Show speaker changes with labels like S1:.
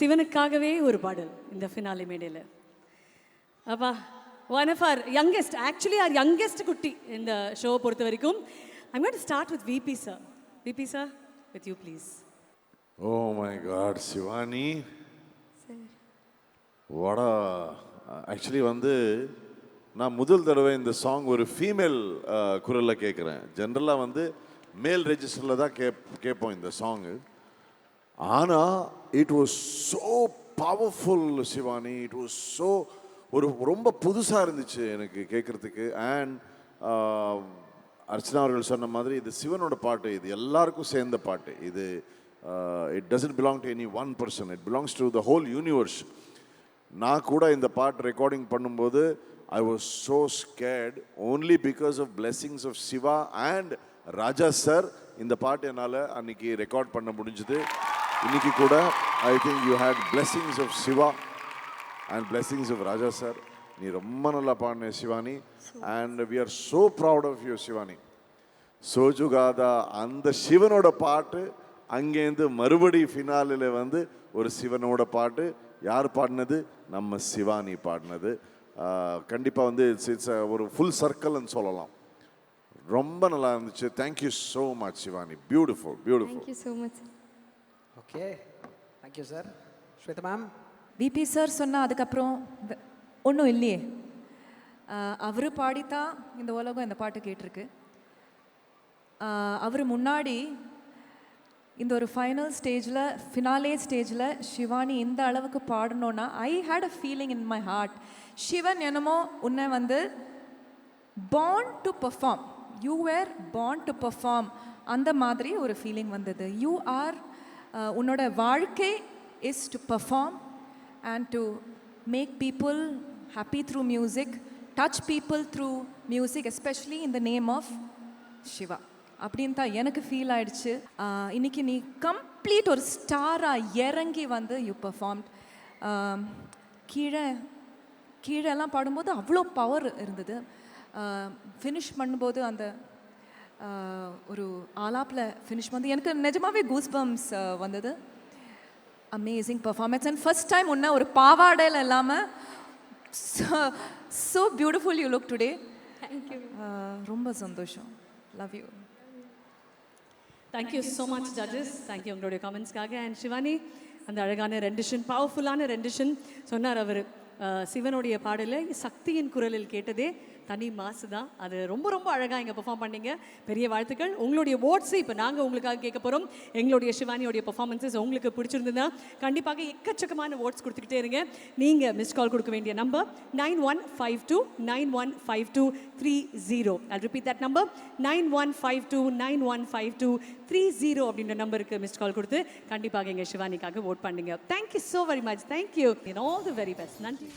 S1: சிவனுக்காகவே ஒரு பாடல் இந்த ஃபினாலே மேடையில். அப்பா, one of our youngest, actually our youngest குட்டி இந்த ஷோ பொறுத்த வரைக்கும். I'm going to start with VP sir. VP sir, with you please.
S2: Oh my God, Shivani. Sir. What a... Actually வந்து நான் முதல் தடவை இந்த சாங் ஒரு ஃபீமேல் குரலில் கேட்குறேன். ஜென்ரலாக வந்து மேல் ரெஜிஸ்டரில் தான் கேட்போம் இந்த சாங்கு. ஆனால் it was so powerful Shivani. It was so ரொம்ப புதுசாக இருந்துச்சு எனக்கு கேட்குறதுக்கு. அண்ட் அர்ச்சனா அவர்கள் சொன்ன மாதிரி இது சிவனோட பாட்டு, இது எல்லாருக்கும் சேர்ந்த பாட்டு. இது it doesn't belong to any one person, it belongs to the whole universe. நான் கூட இந்த பாட்டு ரெக்கார்டிங் பண்ணும்போது I was so scared only because of blessings of Shiva and Raja sir. இந்த பாட்டு என்னால் அன்னைக்கு ரெக்கார்ட் பண்ண முடிஞ்சுது. இன்னைக்கு கூட I think you had blessings of Shiva and blessings of Raja sir. நீ ரொம்ப நல்லா பாடின Shivani. And we are so proud of you Shivani. சோஜுகாதா அந்த சிவனோட பாட்டு அங்கேருந்து மறுபடி ஃபினாலில் வந்து ஒரு சிவனோட பாட்டு. யார் பாடினது? நம்ம சிவானி பாடினது. கண்டிப்பாக வந்து இட்ஸ் ஒரு ஃபுல் சர்க்கிள்னு சொல்லலாம். ரொம்ப நல்லா இருந்துச்சு. Thank you so much Shivani. Beautiful beautiful.
S3: Thank you so much.
S4: Okay, thank you sir. Shweta ma'am.
S5: VP sir சொன்னால் அதுக்கப்புறம் ஒன்றும் இல்லையே. அவர் பாடித்தான் இந்த உலகம் இந்த பாட்டு கேட்டிருக்கு. அவர் முன்னாடி இந்த ஒரு ஃபைனல் ஸ்டேஜில், ஃபினாலே ஸ்டேஜில் சிவானி இந்த அளவுக்கு பாடணுன்னா I had a feeling in my heart. Shivan என்னமோ உன்னை வந்து born to perform, you were born to perform, அந்த மாதிரி ஒரு ஃபீலிங் வந்தது. யூ ஆர், உன்னோட வாழ்க்கை is to perform and to make people happy through music, touch people through music, especially in the name of Shiva. அப்படின்னு தான் எனக்கு feel ஆயிடுச்சு. இன்னைக்கு நீ கம்ப்ளீட் ஒரு ஸ்டாராக இறங்கி வந்து யூ பெர்ஃபார்ம்ட். கீழெல்லாம் பாடும்போது அவ்வளோ பவர் இருந்தது. ஃபினிஷ் பண்ணும்போது அந்த ஒரு ஆலாப்பில் ஃபினிஷ் வந்து எனக்கு நிஜமாகவே கூஸ் பம்ப்ஸ் வந்தது. Amazing performance. And first time உன்ன ஒரு பாவாடையில் இல்லாமல் so beautiful you look today.
S3: Thank you.
S5: ரொம்ப சந்தோஷம். Love you.
S1: Thank you so much judges. Thank you உங்களுடைய கமெண்ட்ஸ்க்காக. அண்ட் சிவானி, அந்த அழகான ரெண்டிஷன், பவர்ஃபுல்லான ரெண்டிஷன் சொன்னார் அவர். சிவனுடைய பாடலில் சக்தியின் குரலில் கேட்டதே தனி மாசு தான். அது ரொம்ப ரொம்ப அழகாக இங்கே பெர்ஃபார்ம் பண்ணீங்க. பெரிய வாழ்த்துக்கள். உங்களுடைய ஓட்ஸு இப்போ நாங்கள் உங்களுக்காக கேட்க போகிறோம். எங்களுடைய சிவானியோடைய பெர்ஃபார்மன்ஸஸ் உங்களுக்கு பிடிச்சிருந்ததுன்னா கண்டிப்பாக எக்கச்சக்கமான ஓட்ஸ் கொடுத்துக்கிட்டே இருங்க. நீங்கள் மிஸ் கால் கொடுக்க வேண்டிய number 9152915230. I'll repeat that number, 9152915230 அப்படின்ற நம்பருக்கு மிஸ் கால் கொடுத்து கண்டிப்பாக எங்கள் சிவானிக்காக ஓட் பண்ணுங்க. Thank you so very much. Thank you. All the very best. நன்றி.